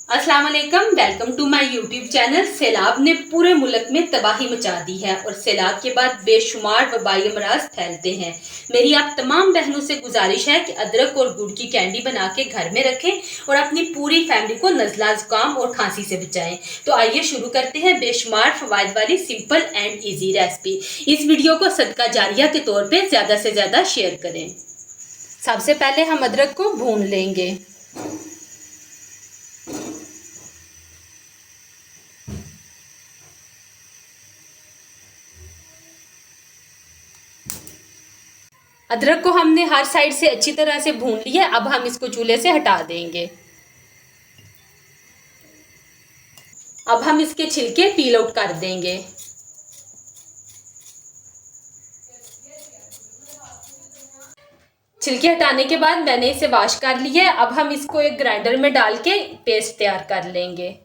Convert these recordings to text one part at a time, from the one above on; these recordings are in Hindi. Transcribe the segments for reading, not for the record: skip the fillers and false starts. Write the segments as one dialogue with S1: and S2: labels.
S1: अस्सलाम वालेकुम, welcome to my YouTube channel. सैलाब ने पूरे मुल्क में तबाही मचा दी है और सैलाब के बाद बेशुमार वबाई अमराज फैलते हैं। मेरी आप तमाम बहनों से गुजारिश है कि अदरक और गुड़ की कैंडी बना के घर में रखें और अपनी पूरी फैमिली को नज़ला, जुकाम और खांसी से बचाएं। तो आइए शुरू करते हैं बेशुमार फवाइद वाली सिंपल एंड ईजी रेसिपी। इस वीडियो को सदका जारिया के तौर पर ज़्यादा से ज़्यादा शेयर करें। सबसे पहले हम अदरक को भून लेंगे। अदरक को हमने हर साइड से अच्छी तरह से भून लिया। अब हम इसको चूल्हे से हटा देंगे। अब हम इसके छिलके पील आउट कर देंगे। छिलके हटाने के बाद मैंने इसे वॉश कर लिया है। अब हम इसको एक ग्राइंडर में डाल के पेस्ट तैयार कर लेंगे।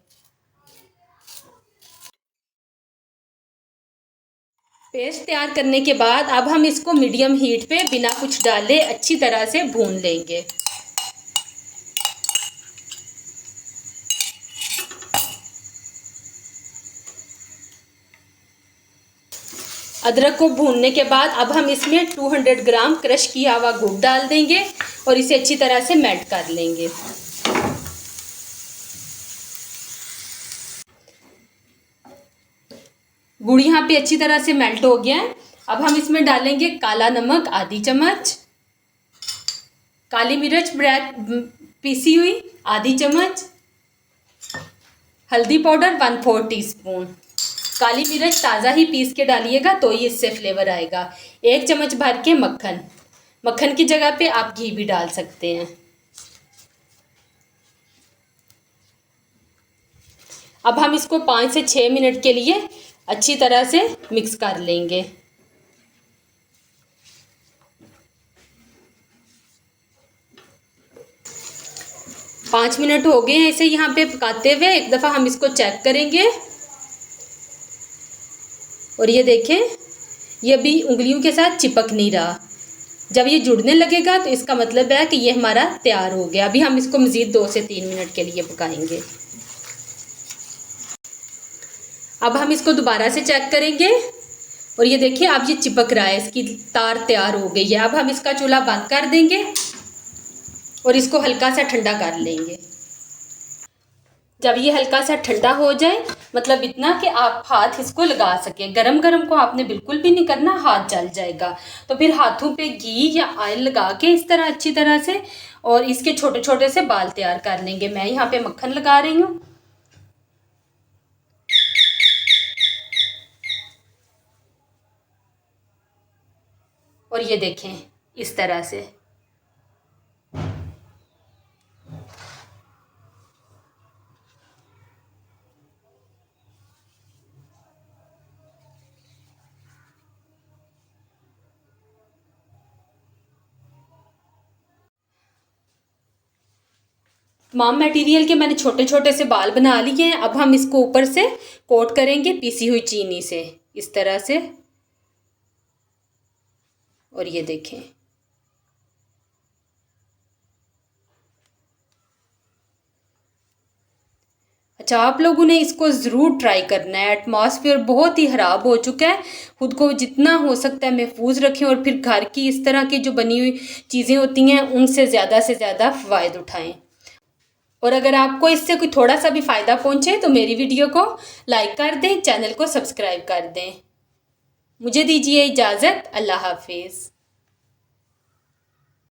S1: पेस्ट तैयार करने के बाद अब हम इसको मीडियम हीट पे बिना कुछ डाले अच्छी तरह से भून लेंगे। अदरक को भूनने के बाद अब हम इसमें 200 ग्राम क्रश किया हुआ गुड़ डाल देंगे और इसे अच्छी तरह से मेल्ट कर लेंगे। गुड़ यहाँ पे अच्छी तरह से मेल्ट हो गया है। अब हम इसमें डालेंगे काला नमक आधी चम्मच, काली मिर्च ब्लैक पीसी हुई आधी चम्मच, हल्दी पाउडर 1/4 टीस्पून। काली मिर्च ताज़ा ही पीस के डालिएगा तो ही इससे फ्लेवर आएगा। 1 चम्मच भर के मक्खन, मक्खन की जगह पे आप घी भी डाल सकते हैं। अब हम इसको 5 से 6 मिनट के लिए अच्छी तरह से मिक्स कर लेंगे। पाँच मिनट हो गए हैं इसे यहाँ पे पकाते हुए। एक दफ़ा हम इसको चेक करेंगे और ये देखें, ये अभी उंगलियों के साथ चिपक नहीं रहा। जब ये जुड़ने लगेगा तो इसका मतलब है कि ये हमारा तैयार हो गया। अभी हम इसको मज़ीद 2 से 3 मिनट के लिए पकाएंगे। अब हम इसको दोबारा से चेक करेंगे और ये देखिए अब ये चिपक रहा है, इसकी तार तैयार हो गई है। अब हम इसका चूल्हा बंद कर देंगे और इसको हल्का सा ठंडा कर लेंगे। जब ये हल्का सा ठंडा हो जाए, मतलब इतना कि आप हाथ इसको लगा सकें। गरम गरम को आपने बिल्कुल भी नहीं करना, हाथ जल जाएगा। तो फिर हाथों पे घी या ऑयल लगा के इस तरह अच्छी तरह से और इसके छोटे छोटे से बाल तैयार कर लेंगे। मैं यहाँ पे मक्खन लगा रही हूँ। और ये देखें इस तरह से। तमाम मटेरियल के मैंने छोटे छोटे से बाल बना लिए हैं। अब हम इसको ऊपर से कोट करेंगे पीसी हुई चीनी से इस तरह से। और ये देखें, अच्छा आप लोगों ने इसको ज़रूर ट्राई करना है। एटमॉस्फेयर बहुत ही ख़राब हो चुका है। खुद को जितना हो सकता है महफूज रखें और फिर घर की इस तरह की जो बनी हुई चीज़ें होती हैं उनसे ज़्यादा से ज़्यादा फ़ायदा उठाएं। और अगर आपको इससे कोई थोड़ा सा भी फ़ायदा पहुँचे तो मेरी वीडियो को लाइक कर दें, चैनल को सब्सक्राइब कर दें। मुझे दीजिए इजाज़त। अल्लाह हाफिज़।